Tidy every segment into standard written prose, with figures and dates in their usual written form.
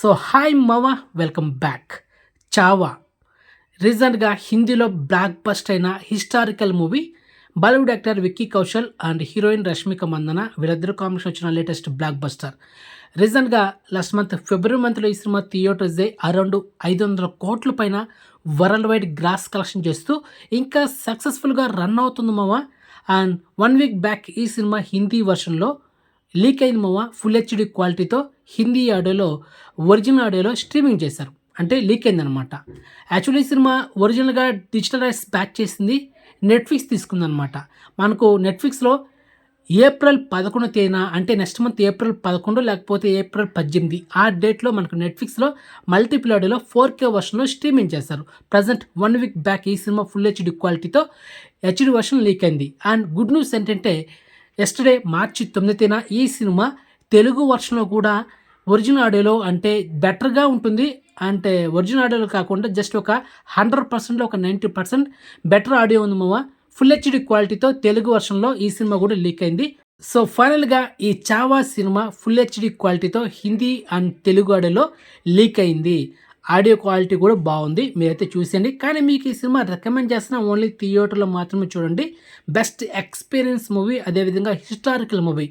So hi మావా, welcome back. Chhaava రీసెంట్గా హిందీలో బ్లాక్ బస్ట్ అయిన historical movie. Bollywood actor Vicky Kaushal and heroine Rashmika Mandanna వీళ్ళిద్దరు కాంబినేషన్ వచ్చిన లేటెస్ట్ బ్లాక్ బస్టర్. రీసెంట్గా లాస్ట్ మంత్ ఫిబ్రవరి మంత్లో ఈ సినిమా థియేటర్స్ అరౌండ్ 500 కోట్ల పైన వరల్డ్ వైడ్ గ్రాస్ కలెక్షన్ చేస్తూ ఇంకా సక్సెస్ఫుల్గా రన్ అవుతుంది మావా. అండ్ 1 వీక్ బ్యాక్ ఈ సినిమా హిందీ వర్షన్లో లీక్ అయింది మావా. ఫుల్ హెచ్డి క్వాలిటీతో హిందీ ఆడియోలో ఒరిజినల్ ఆడియోలో స్ట్రీమింగ్ చేశారు, అంటే లీక్ అయిందనమాట. యాక్చువల్లీ ఈ సినిమా ఒరిజినల్గా డిజిటల్ రైట్స్ బ్యాక్ చేసింది నెట్ఫ్లిక్స్ తీసుకుందనమాట. మనకు నెట్ఫ్లిక్స్లో ఏప్రిల్ 11 తేదీన, అంటే నెక్స్ట్ మంత్ ఏప్రిల్ 11 లేకపోతే ఏప్రిల్ 18 ఆ డేట్లో మనకు నెట్ఫ్లిక్స్లో మల్టిపుల్ ఆడియోలో 4K వర్షన్లో స్ట్రీమింగ్ చేశారు. ప్రజెంట్ 1 వీక్ బ్యాక్ ఈ సినిమా ఫుల్ హెచ్డి క్వాలిటీతో హెచ్డి వర్షన్ లీక్ అయింది. అండ్ గుడ్ న్యూస్ ఏంటంటే ఎస్టర్డే మార్చి 9 తేదీన ఈ సినిమా తెలుగు వర్షన్లో కూడా ఒరిజినల్ ఆడియోలో అంటే బెటర్గా ఉంటుంది. అంటే ఒరిజినల్ ఆడియోలో కాకుండా జస్ట్ ఒక 100%లో ఒక 90% బెటర్ ఆడియో ఉంది మావా. ఫుల్ హెచ్డి క్వాలిటీతో తెలుగు వర్షన్లో ఈ సినిమా కూడా లీక్ అయింది. సో ఫైనల్గా ఈ చావా సినిమా ఫుల్ హెచ్డి క్వాలిటీతో హిందీ అండ్ తెలుగు ఆడియోలో లీక్ అయింది. ఆడియో క్వాలిటీ కూడా బాగుంది, మీరైతే చూసేయండి. కానీ మీకు ఈ సినిమా రికమెండ్ చేస్తున్నా ఓన్లీ థియేటర్లో మాత్రమే చూడండి. బెస్ట్ ఎక్స్పీరియన్స్ మూవీ, అదేవిధంగా హిస్టారికల్ మూవీ.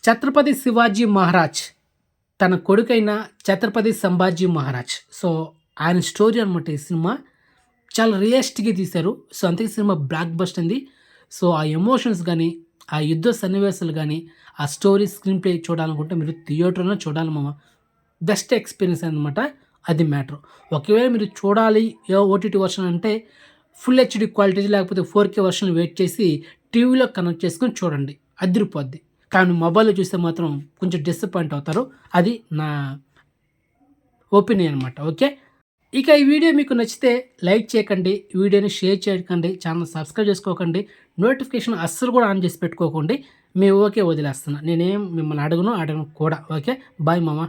ఛత్రపతి శివాజీ మహారాజ్ తన కొడుకైన ఛత్రపతి సంభాజీ మహారాజ్, సో ఆయన స్టోరీ అనమాట ఈ సినిమా. చాలా రియలిస్టిక్గా తీశారు. సో అంతే సినిమా బ్లాక్ బస్ట్ ఉంది. సో ఆ ఎమోషన్స్ కానీ, ఆ యుద్ధ సన్నివేశాలు కానీ, ఆ స్టోరీ స్క్రీన్ ప్లే చూడాలనుకుంటే మీరు థియేటర్లో చూడాలి మామ. బెస్ట్ ఎక్స్పీరియన్స్ అనమాట, అది మ్యాటర్. ఒకవేళ మీరు చూడాలి ఓటీటీ వర్షన్ అంటే ఫుల్ హెచ్డి క్వాలిటీ లేకపోతే 4K వర్షన్ వెయిట్ చేసి టీవీలో కనెక్ట్ చేసుకొని చూడండి, అదిరిపోద్ది. కానీ మొబైల్లో చూస్తే మాత్రం కొంచెం డిసప్పాయింట్ అవుతారు. అది నా ఒపీనియన్ అనమాట. ఓకే, ఇక ఈ వీడియో మీకు నచ్చితే లైక్ చేయకండి, వీడియోని షేర్ చేయకండి, ఛానల్ సబ్స్క్రైబ్ చేసుకోకండి, నోటిఫికేషన్ అస్సలు కూడా ఆన్ చేసి పెట్టుకోకండి. మీ ఓకే వదిలేస్తున్నా, నేనేం మిమ్మల్ని అడగను కూడా. ఓకే, బాయ్ మామ.